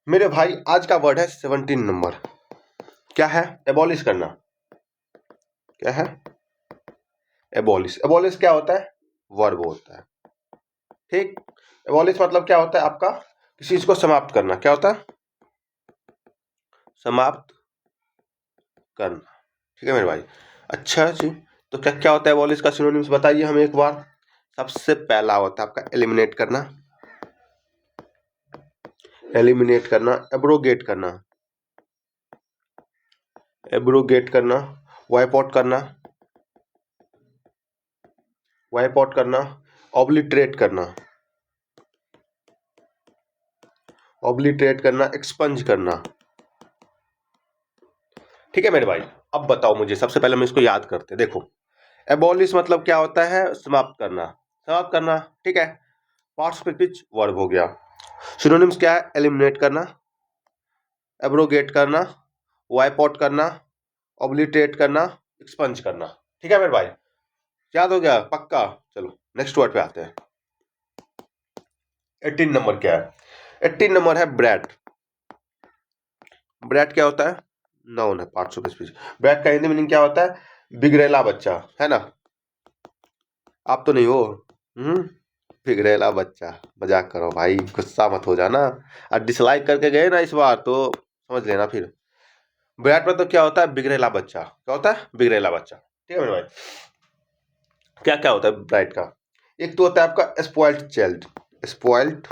मेरे भाई आज का वर्ड है 17 नंबर। क्या है? एबॉलिश करना। क्या है? एबॉलिश। एबॉलिश क्या होता है? वर्ब होता है। ठीक। एबॉलिश मतलब क्या होता है आपका? किसी चीज को समाप्त करना। क्या होता है? समाप्त करना। ठीक है मेरे भाई। अच्छा जी, तो क्या क्या होता है एबॉलिश का सिनोनिम्स बताइए हमें एक बार। सबसे पहला होता है आपका एलिमिनेट करना। एलिमिनेट करना, एब्रोगेट करना, एब्रोगेट करना, वाइप आउट करना, वाइप आउट करना, ऑब्लिटरेट करना, ऑब्लिटरेट करना, एक्सपंज करना। ठीक है मेरे भाई। अब बताओ मुझे, सबसे पहले हम इसको याद करते हैं। देखो, एबॉलिश मतलब क्या होता है? समाप्त करना। समाप्त करना। ठीक है। पार्ट्स ऑफ स्पीच वर्ब हो गया। सिनोनिम्स क्या है? एलिमिनेट करना, एब्रोगेट करना, वाइप आउट करना, ऑब्लिटरेट करना, एक्सपंज करना। ठीक है मेरे भाई, याद हो गया पक्का? चलो नेक्स्ट वर्ड पे आते हैं। 18 नंबर क्या है? 18 नंबर है ब्रैट। ब्रैट क्या होता है? नाउन है, पार्ट्स ऑफ स्पीच। ब्रैट का हिंदी मीनिंग क्या होता है? बिगड़ेला बच्चा, है ना? आप तो नहीं हो? हम्म। बिगड़ेला बच्चा। मजाक करो भाई, गुस्सा मत हो जाना। और डिसलाइक करके गए ना इस बार तो समझ लेना फिर। ब्रैट मतलब क्या होता है? बिगड़ेला बच्चा। क्या होता है? बिगड़ेला बच्चा। ठीक है मेरे भाई। क्या क्या होता है ब्राइट का? एक तो होता है आपका स्पॉइल्ड चाइल्ड। Spoiled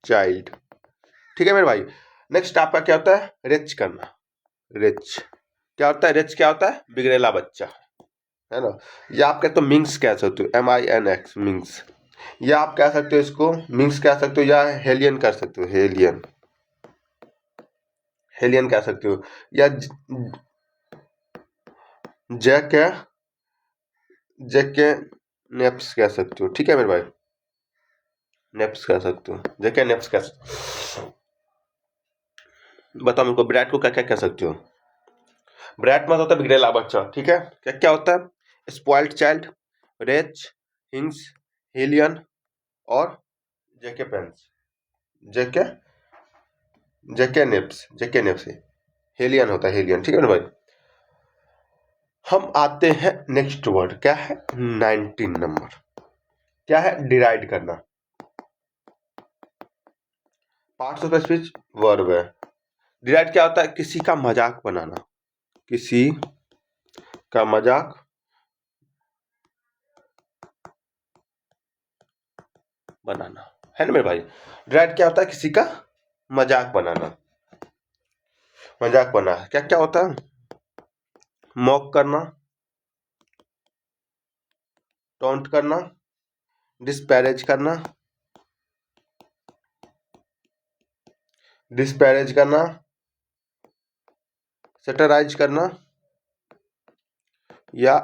child. ठीक है मेरे भाई। नेक्स्ट आपका क्या होता है? रिच करना। रिच क्या होता है? रिच क्या होता है? बिगड़ेला बच्चा, है ना? या आप कहते हो मिंग्स कह सकते हो, MINX मिंग्स। या आप कह सकते हो इसको मिंग्स कह सकते हो, या हेलियन कर सकते हो, हेलियन। हेलियन कह सकते हो, या जैक जैके नेप्स कह सकते हो। ठीक है मेरे भाई, नेप्स कह सकते हो, जैके नेप्स कह सकते हो। बताओ मेरे को ब्रैट को क्या क्या कह सकते हो? ब्रैट मत होता है बिगड़ेला बच्चा। ठीक है। क्या क्या होता है? स्पॉइल्ड चाइल्ड, रेच, हिंग्स, हेलियन और जेके पेंस। जेके जेके नेप्स है। हेलियन होता है, हेलियन। ठीक है ना भाई। हम आते हैं नेक्स्ट वर्ड। क्या है? 19 नंबर। क्या है? डिराइड करना। पार्ट्स ऑफ स्पीच वर्ब है। डिराइड क्या होता है? किसी का मजाक बनाना। किसी का मजाक बनाना, है ना मेरे भाई? डिराइड क्या होता है? किसी का मजाक बनाना। मजाक बनाना क्या क्या होता है? मॉक करना, टॉन्ट करना, डिस्पैरेज करना, डिस्पैरेज करना, सैटराइज करना, या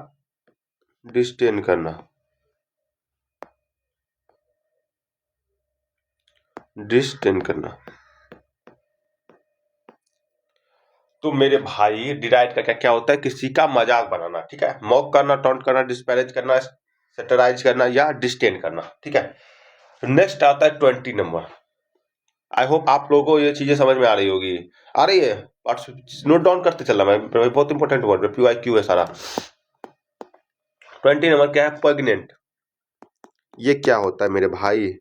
डिस्टेन करना। डिस्टेन करना। तो मेरे भाई डिराइड का क्या क्या होता है? किसी का मजाक बनाना। ठीक है। मॉक करना, टॉन्ट करना, डिस्पैरेज करना, सैटराइज करना या डिस्टेन करना। ठीक है। नेक्स्ट आता है 20 नंबर। आई होप आप लोगों को ये चीजें समझ में आ रही होगी। आ रही है? नोट डाउन करते चलना मैं, बहुत इंपॉर्टेंट वर्ड है, PYQ है सारा। 20 नंबर क्या है? प्रेग्नेंट। ये क्या होता है मेरे भाई?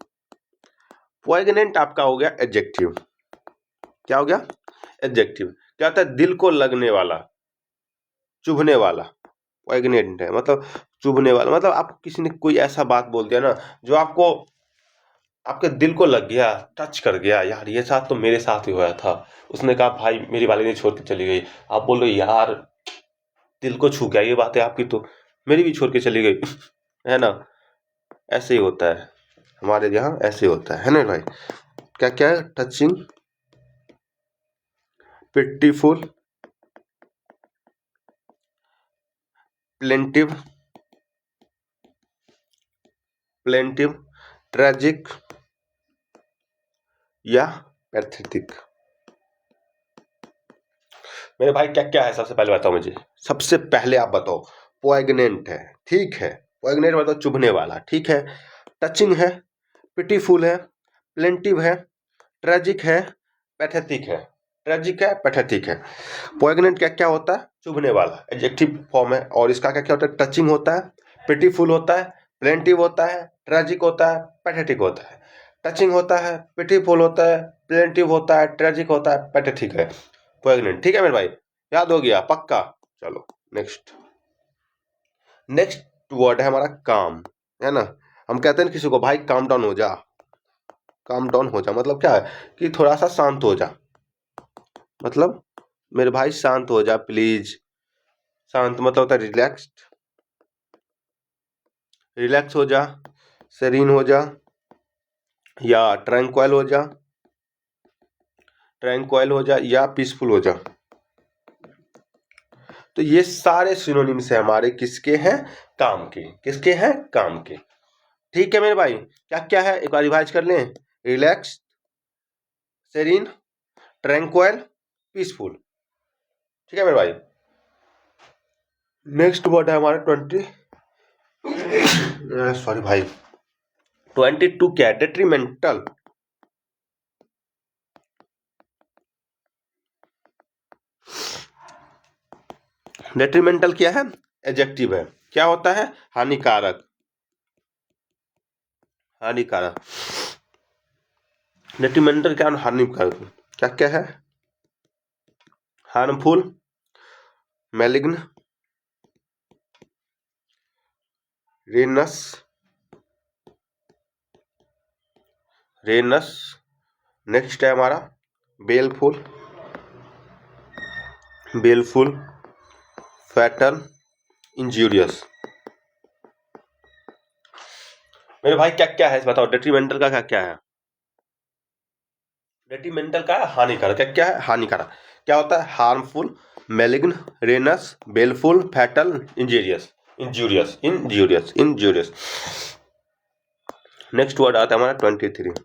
प्रेग्नेंट आपका हो गया एडजेक्टिव। क्या हो गया? एडजेक्टिव। क्या होता है? दिल को लगने वाला, चुभने वाला। प्रेग्नेंट है मतलब चुभने वाला, मतलब आप किसी ने कोई ऐसा बात बोल दिया ना जो आपको, आपके दिल को लग गया, टच कर गया। यार ये साथ तो मेरे साथ ही हुआ था। उसने कहा भाई मेरी वाली छोड़ के चली गई। आप बोल रहे हो यार दिल को छू गया ये बात है आपकी, तो मेरी भी छोड़ के चली गई। है ना? ऐसे ही होता है हमारे यहाँ, ऐसे ही होता है ना भाई? क्या क्या है? Touching, pitiful, plaintiff, plaintiff, tragic या पैथेटिक। मेरे भाई क्या क्या है? सबसे पहले बताओ मुझे। सबसे पहले आप बताओ। पोइग्नेंट है, ठीक है। पोइग्नेंट मतलब चुभने वाला, ठीक है। टचिंग है, पिटीफुल है, प्लेंटिव है, ट्रेजिक है, पैथेटिक है। ट्रेजिक है, पैथेटिक है। पोइग्नेंट क्या क्या होता है? चुभने वाला, एडजेक्टिव फॉर्म है। और इसका क्या क्या होता है? टचिंग होता है, पिटीफुल होता है, प्लेंटिव होता है, ट्रेजिक होता है, पैथेटिक होता है। टचिंग होता है, पिटीफुल होता है, प्लेंटिव होता है, ट्रेजिक होता है, पैथेटिक है पोइग्नेंट। ठीक है मेरे भाई, याद हो गया पक्का? चलो नेक्स्ट। नेक्स्ट वर्ड है हमारा काम, है ना। हम कहते हैं किसी को भाई काम डाउन हो जा, काम डाउन हो जा मतलब क्या है? कि थोड़ा सा शांत हो जा, मतलब मेरे भाई शांत हो जा प्लीज। शांत मतलब होता है रिलैक्स्ड, रिलैक्स हो जा, सेरीन हो जा, या ट्रैंक्वाइल हो जा, ट्रैंक्वाइल हो जा, या पीसफुल हो जा। तो ये सारे सिनोनिम्स है हमारे किसके हैं? काम के। किसके हैं? काम के। ठीक है मेरे भाई, क्या क्या है एक बार रिवाइज कर लें। Relax, serene, tranquil, peaceful. ठीक है मेरे भाई। नेक्स्ट वर्ड है हमारा 20 सॉरी भाई 22 क्या है? डेट्रीमेंटल। डेट्रीमेंटल क्या है? एडजेक्टिव है। क्या होता है? हानिकारक, हानिकारक। डेट्रीमेंटल क्या? हानिकारक। क्या क्या है? Harmful, malign, ruinous, ruinous. Next है हमारा बेलफुल, बेलफुल, फैटल, इंजूरियस। मेरे भाई क्या क्या है बताओ? डेट्रीमेंटल का क्या क्या है? डेट्रीमेंटल का हानिकारक। क्या क्या है? हानिकारक। क्या होता है? Harmful, malign, ruinous, baneful, fatal, injurious, injurious, injurious, injurious. Next word आता है हमारा 23।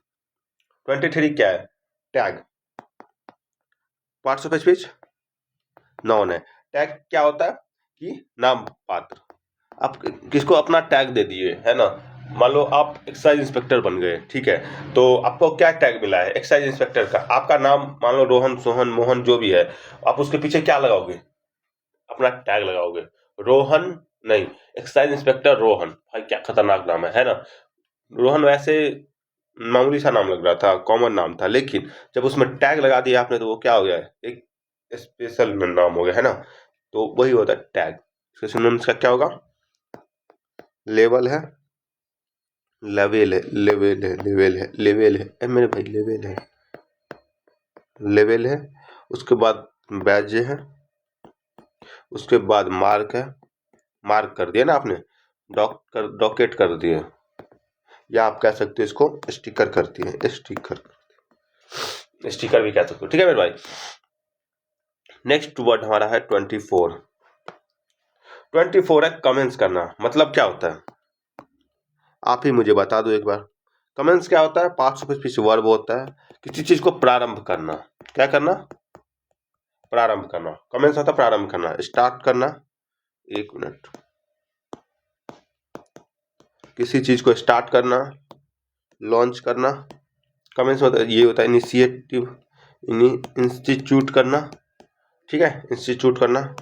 23 क्या है? Tag, parts of speech, noun है। टैग क्या होता है? कि नाम पात्र। आप किसको अपना टैग दे दिए, है ना। मान लो आप एक्साइज इंस्पेक्टर बन गए, ठीक है। तो आपको क्या टैग मिला है एक्साइज इंस्पेक्टर का? आपका नाम मान लो रोहन, सोहन, मोहन जो भी है। आप उसके पीछे क्या लगाओगे? अपना टैग लगाओगे। रोहन नहीं, एक्साइज इंस्पेक्टर रोहन। भाई क्या खतरनाक नाम है ना। रोहन वैसे मामूली सा नाम लग रहा था, कॉमन नाम था, लेकिन जब उसमें टैग लगा दिया आपने तो वो क्या हो गया है? एक स्पेशल नाम हो गया, है ना। तो वही होता है टैग। इसके सिनोनिम्स का क्या होगा? लेवल है, लेवल है, लेवल है, लेवल है, लेवल है, मेरे भाई लेवल है, लेवल है। उसके बाद बैज है, उसके बाद मार्क है। मार्क कर दिया ना आपने, डॉकेट कर दिए, या आप कह सकते हो इसको स्टिकर कर दिए, स्टिकर, स्टिकर भी कह सकते हो। ठीक है मेरे भाई। नेक्स्ट वर्ड हमारा है 24। 24 है कमेंट्स करना। मतलब क्या होता है? आप ही मुझे बता दो एक बार। कमेंट्स क्या होता है? पार्ट्स ऑफ स्पीच वर्ब होता है, किसी चीज को प्रारंभ करना। क्या करना? प्रारंभ करना। कमेंट्स होता है प्रारंभ करना, स्टार्ट करना। एक मिनट। किसी चीज को स्टार्ट करना, लॉन्च करना। कमेंट्स होता है, ये होता है इनिशिएटिव, इंस्टीट्यूट करना। ठीक है, इंस्टीट्यूट करना,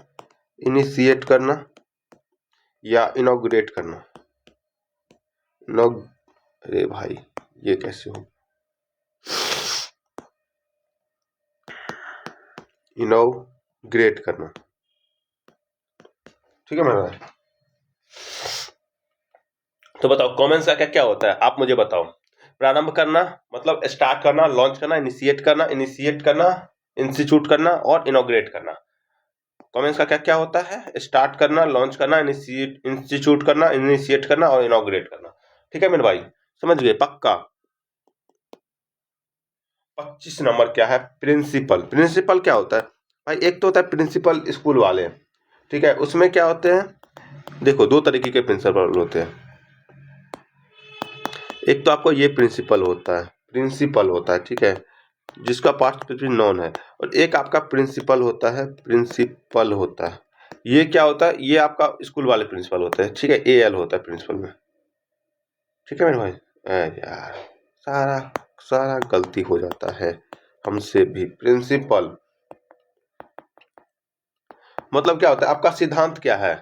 इनिशिएट करना, या इनॉग्रेट करना। अरे भाई ये कैसे हो? इनॉग्रेट करना। ठीक है मेरा भाई। तो बताओ कमेंट्स का क्या क्या होता है, आप मुझे बताओ। प्रारंभ करना मतलब स्टार्ट करना, लॉन्च करना, इनिशिएट करना, इंस्टीट्यूट करना और इनॉग्रेट करना। कमेंट्स का क्या क्या होता है? स्टार्ट करना, लॉन्च करना, इंस्टीट्यूट करना, इनिशिएट करना और इनॉग्रेट करना। ठीक है मेरे भाई, समझ गए पक्का? 25 नंबर क्या है? प्रिंसिपल। प्रिंसिपल क्या होता है भाई? एक तो होता है प्रिंसिपल स्कूल वाले, ठीक है। उसमें क्या होते हैं? देखो दो तरीके के प्रिंसिपल होते हैं। एक तो आपको ये प्रिंसिपल होता है, प्रिंसिपल होता है, ठीक है, जिसका पास्ट प्रेजेंट नॉन है। और एक आपका प्रिंसिपल होता है, प्रिंसिपल होता है। ये क्या होता है? ये आपका स्कूल वाले प्रिंसिपल होते हैं, ठीक है। AL होता है प्रिंसिपल में। ठीक है मेरे भाई। यार सारा सारा गलती हो जाता है हमसे भी। प्रिंसिपल मतलब क्या होता है? आपका सिद्धांत क्या है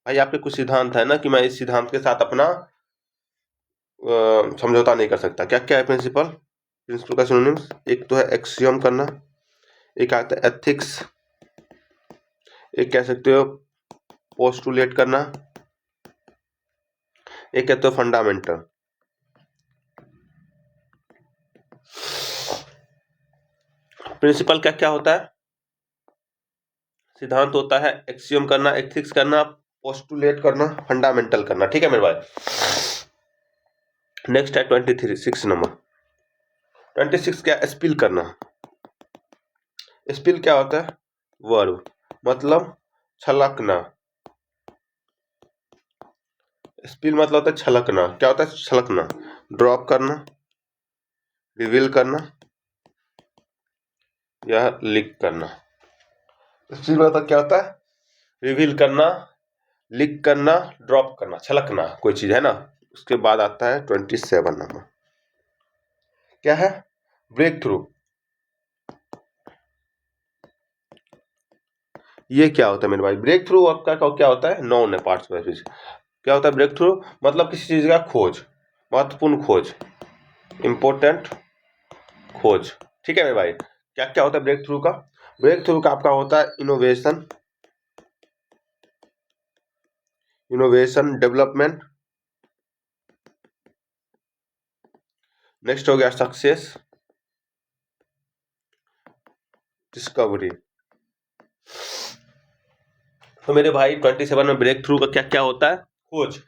भाई? आपके कुछ सिद्धांत है ना कि मैं इस सिद्धांत के साथ अपना समझौता नहीं कर सकता। क्या क्या है प्रिंसिपल? प्रिंसिपल का सिनोनिम्स एक तो है एक्सियम करना, एक आता है एथिक्स, एक कह सकते हो पोस्टुलेट करना, एक कहते हो फंडामेंटल। प्रिंसिपल क्या क्या होता है? सिद्धांत होता है, एक्सियम करना, एथिक्स करना, पोस्टुलेट करना, फंडामेंटल करना। ठीक है मेरे भाई। नेक्स्ट है 26 नंबर। 26 क्या? स्पिल करना। स्पिल क्या होता है? वर्ब, मतलब छलकना। स्पिल मतलब होता है छलकना। क्या होता है छलकना? ड्रॉप करना, रिवील करना या लीक करना। स्पिल मतलब क्या होता है? रिवील करना, लीक करना, ड्रॉप करना, छलकना कोई चीज है ना। उसके बाद आता है 27 नंबर। क्या है? Breakthrough. ये क्या होता है मेरे भाई? ब्रेक थ्रू आपका क्या होता है? नॉन है पार्ट। क्या होता है ब्रेक थ्रू? मतलब किसी चीज का खोज, महत्वपूर्ण खोज, इंपॉर्टेंट खोज। ठीक है मेरे भाई। क्या क्या होता है ब्रेक थ्रू का? ब्रेक थ्रू का आपका होता है इनोवेशन, डेवलपमेंट। नेक्स्ट हो गया सक्सेस, डिस्कवरी। तो मेरे भाई 27 में ब्रेक थ्रू का क्या क्या होता है? खोज,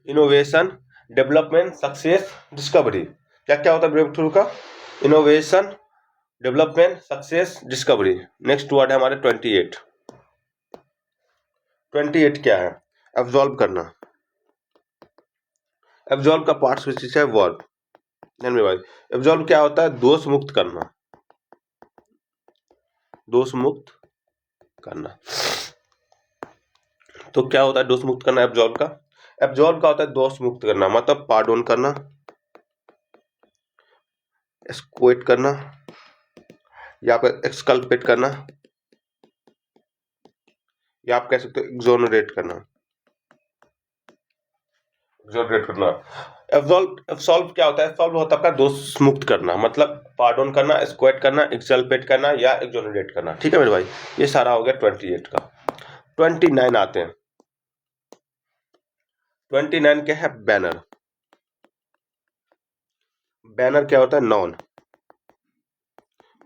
इनोवेशन, डेवलपमेंट, सक्सेस, डिस्कवरी। क्या क्या होता है ब्रेक थ्रू का? Innovation, development, success, discovery. Next word है हमारे 28। 28 क्या है? एब्जॉल्व करना। एब्जॉल्व का पार्ट स्पीच है वर्ब। ध्यान में भाई, एब्जॉल्व क्या होता है? दोष मुक्त करना, दोष मुक्त करना। तो क्या होता है दोष मुक्त करना एब्जॉल्व का? एब्जॉल्व का होता है दोष मुक्त करना, मतलब पार्डोन करना, एक्सक्वेट करना या फिर एक्सकल्पेट करना, या आप कह सकते हो एक्सोनरेट करना। एक्सोनरेट करना। एब्सॉल्व क्या होता है? एब्सॉल्व होता है आपका दोष मुक्त करना, मतलब पार्डोन करना, एक्सक्वेट करना, एक्सकल्पेट करना या एक्सोनरेट करना। ठीक है मेरे भाई। ये सारा हो गया 28 का। 29 आते हैं। 29 क्या है? बैनर। बैनर क्या होता है? नॉन।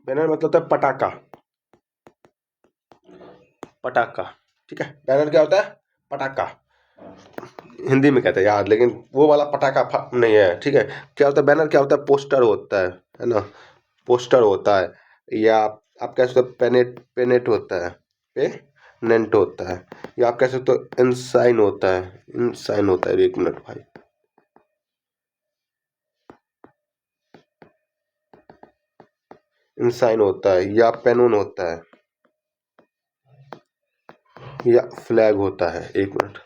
बैनर मतलब होता है पटाखा, पटाखा। ठीक है, बैनर क्या होता है? पटाखा। हिंदी में कहते हैं यार, लेकिन वो वाला पटाखा नहीं है। ठीक है। क्या होता है बैनर? क्या होता है? पोस्टर होता है ना। पोस्टर होता है, या आप कह सकते हो पेनेट, पेनेट होता है, पेनेंट होता है, या आप कह सकते हो इंसाइन होता है, इंसाइन होता है। एक मिनट भाई, इंसाइन होता है, या पेनोन होता है, या फ्लैग होता है। एक मिनट।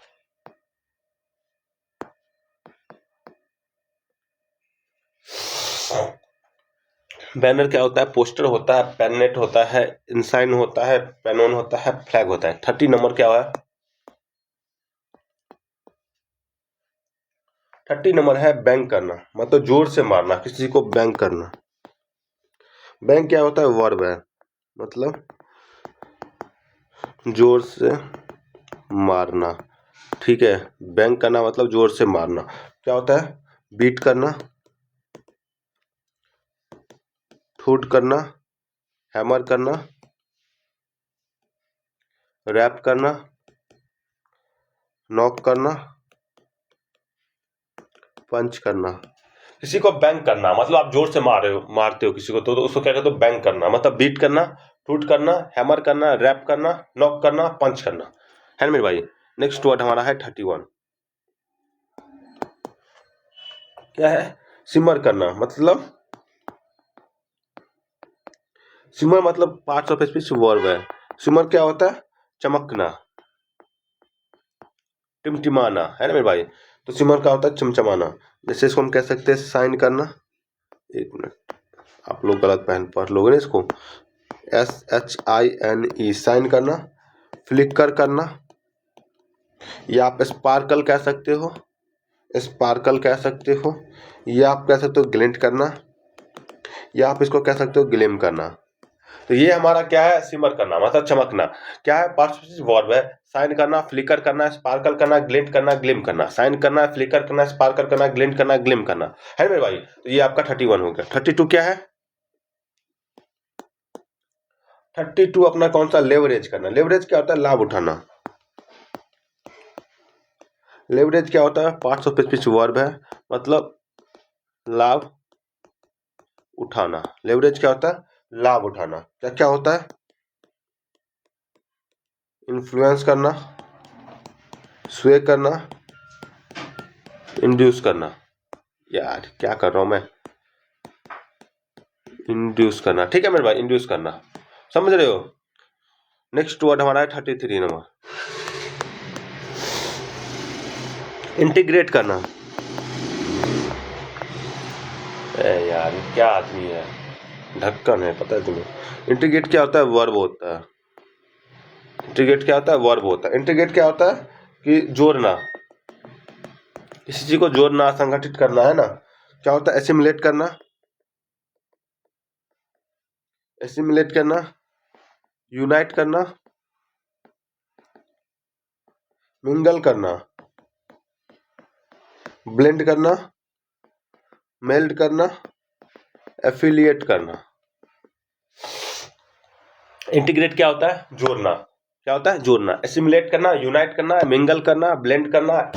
बैनर क्या होता है? पोस्टर होता है, पेननेट होता है, इंसाइन होता है, पेनोन होता है, फ्लैग होता है। 30 नंबर क्या है? 30 नंबर है बैंग करना, मतलब जोर से मारना, किसी को बैंग करना। बैंग क्या होता है? वर्ब है, मतलब जोर से मारना। ठीक है, बैंग करना मतलब जोर से मारना। क्या होता है? बीट करना, ठूट करना, हैमर करना, रैप करना, नॉक करना, पंच करना। किसी को बैंग करना मतलब आप जोर से मारते हो किसी को, तो उसको क्या कहते हो? बैंग करना। मतलब बीट करना, टूट करना, हैमर करना, रैप करना, नॉक करना, पंच करना। है ना मेरे भाई। नेक्स्ट वर्ड हमारा है 31। क्या है? सिमर करना, मतलब सिमर मतलब पार्ट्स ऑफ स्पीच वर्ब है। सिमर क्या होता है? चमकना, टिमटिमाना। है ना मेरे भाई। तो सिमर का होता है चमचमाना। जैसे इसको हम कह सकते हैं साइन करना, एक मिनट, आप लोग गलत पढ़ लोगे ना इसको। SHINE साइन करना, फ्लिकर करना, या आप स्पार्कल कह सकते हो, स्पार्कल कह सकते हो, या आप कह सकते हो ग्लिंट करना, या आप इसको कह सकते हो ग्लिम करना। तो ये हमारा क्या है, सिमर करना मतलब चमकना। क्या है, पार्टिसिपियल वर्ब है। साइन करना, फ्लिकर करना, स्पार्कल करना, ग्लिंट करना, ग्लिम करना। साइन करना, फ्लिकर करना, स्पार्कल करना, ग्लिंट करना, ग्लिम करना, है मेरे भाई। तो ये आपका 31 हो गया। 32 क्या है, 32 अपना कौन सा, लेवरेज करना। लेवरेज क्या होता है, लाभ उठाना। लेवरेज क्या होता है, पार्ट्स ऑफ स्पीच वर्ब है, मतलब लाभ उठाना। लेवरेज क्या होता है, लाभ उठाना। क्या क्या होता है, इन्फ्लुएंस करना, स्वे करना, इंड्यूस करना। यार क्या कर रहा हूं मैं, इंड्यूस करना, ठीक है मेरे भाई, इंड्यूस करना, समझ रहे हो। नेक्स्ट वर्ड हमारा है 33 नंबर, इंटीग्रेट करना। यार क्या आदमी है, ढक्कन है, पता है तुम्हें। इंटीग्रेट क्या होता है, वर्ब होता है। इंटीग्रेट क्या होता है, वर्ब होता है। इंटीग्रेट क्या होता है कि जोड़ना, किसी चीज को जोड़ना, संगठित करना, है ना। क्या होता है, एसिमिलेट करना, एसिमिलेट करना, यूनाइट करना, मिंगल करना, ब्लेंड करना, मेल्ट करना, एफिलिएट करना। इंटीग्रेट क्या होता है, जोड़ना। क्या होता है, जोड़ना। एसिमिलेट करना, यूनाइट करना, मिंगल करना, ब्लेंड करना,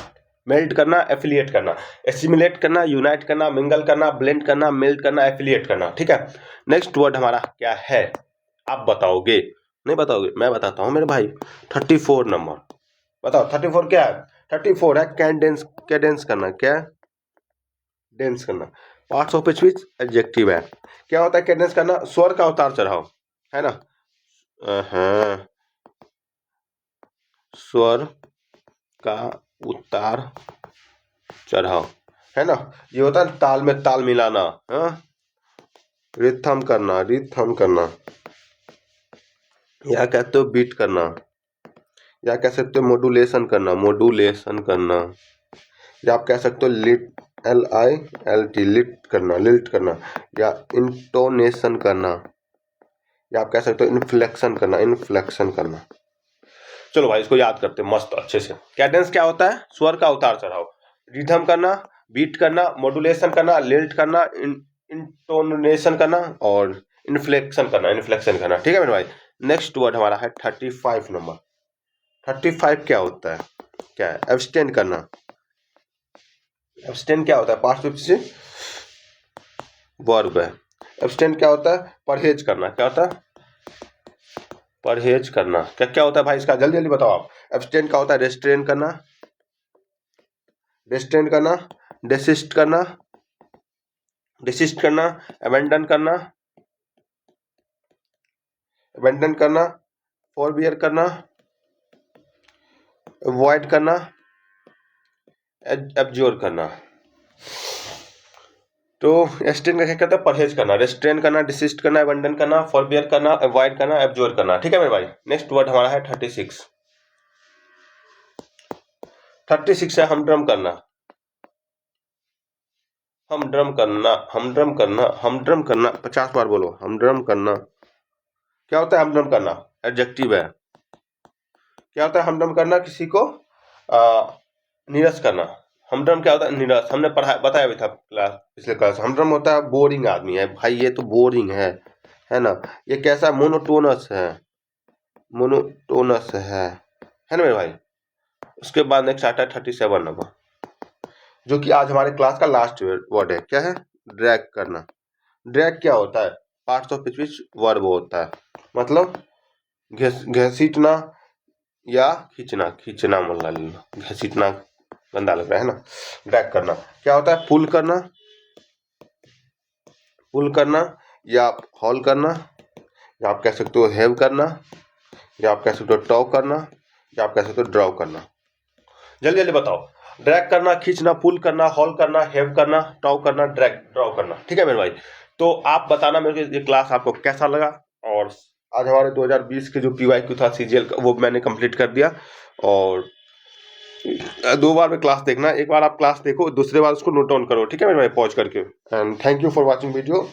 मेल्ट करना, एफिलिएट करना। एसिमिलेट करना, यूनाइट करना, मिंगल करना, ब्लेंड करना, मेल्ट करना, एफिलिएट करना, ठीक है। नेक्स्ट वर्ड हमारा क्या है, आप बताओगे, नहीं बताओगे, मैं बताता हूं मेरे भाई। 34 नंबर, बताओ 34 क्या है। 34 है कैडेंस, कैडेंस करना। क्या, डेंस करना। पार्ट्स ऑफ स्पीच एडजेक्टिव है। क्या होता है कैडेंस करना, स्वर का उतार चढ़ाव, है ना। हाँ, स्वर का उतार चढ़ाव, है ना। ये होता है ताल में ताल मिलाना, हाँ, रिथम करना, रिथम करना, या कहते हो बीट करना, या कह सकते हो मॉड्यूलेशन करना, मॉड्यूलेशन करना, या आप कह सकते हो लिट, LILT, लिट करना, लिल्ट करना, या इंटोनेशन करना, या आप कह सकते हो इन्फ्लेक्शन करना, इन्फ्लेक्शन करना। चलो भाई इसको याद करते हैं मस्त अच्छे से। कैडेंस क्या होता है, स्वर का उतार चढ़ाव, रिथम करना, बीट करना, मॉड्यूलेशन करना, लिल्ट करना, इंटोनेशन करना, और इन्फ्लेक्शन करना, इन्फ्लेक्शन करना, ठीक है मेरे भाई। नेक्स्ट वर्ड हमारा है 35 नंबर। 35 क्या होता है, क्या है, एब्सटेन करना। एब्सटेन क्या होता है, पास्ट से वर्ब है। एब्सटेन क्या होता है, परहेज करना। क्या होता है, परहेज करना। क्या क्या होता है भाई इसका, जल्दी जल्दी बताओ आप। एब्सटेन का होता है रेस्ट्रेन करना, रेस्ट्रेन करना, डेसिस्ट करना, डिसिस्ट करना, अबेंडन करना, अबेंडन करना, फॉरबियर करना, अवॉइड करना, एब्जॉर्ब करना। तो एब्सटेन का क्या कहता है, परहेज करना, रेस्ट्रेन करना, डिसिस्ट करना, अबेंडन करना, फॉरबियर करना, अवॉइड करना, एब्जॉर्ब करना, ठीक है मेरे भाई। नेक्स्ट वर्ड हमारा है 36। 36 है हमड्रम करना। हमड्रम करना, हमड्रम करना, हमड्रम करना, 50 बार बोलो, हमड्रम करना। क्या होता है हमड्रम करना, एडजेक्टिव है। क्या होता है हमड्रम करना, किसी को नीरस करना। हमड्रम क्या होता है, नीरस। हमने पढ़ा, बताया भी था क्लास, पिछले क्लास। हमड्रम होता है बोरिंग आदमी है भाई, ये तो बोरिंग है ना। ये कैसा, मोनोटोनस है, मोनोटोनस है ना मेरे भाई। उसके बाद नेक्स्ट आता है 37 नंबर, जो कि आज हमारे क्लास का लास्ट वर्ड है। क्या है, ड्रैग करना। ड्रैग क्या होता है, पार्ट्स ऑफ स्पीच वर्ब होता है, मतलब घसीटना या खींचना, खींचना मतलब घसीटना गंदा लग रहा है ना। ड्रैग करना क्या होता है, पुल करना, पुल करना, या हॉल करना, या आप कह सकते हो हेव करना, या आप कह सकते हो टॉ करना, या आप कह सकते हो ड्रॉ करना। जल्दी जल्दी बताओ। ड्रैग करना, खींचना, पुल करना, हॉल करना, हैव करना, टाउ करना, ड्रैग ड्रॉ करना। ठीक है मेरे भाई, तो आप बताना मेरे को ये क्लास आपको कैसा लगा। और आज हमारे 2020 के जो PYQ था CGL का, वो मैंने कंप्लीट कर दिया। और 2 बार में क्लास देखना, एक बार आप क्लास देखो, दूसरे बार उसको नोट डाउन करो। ठीक है मेरे भाई, पॉज करके। And thank you for watching video.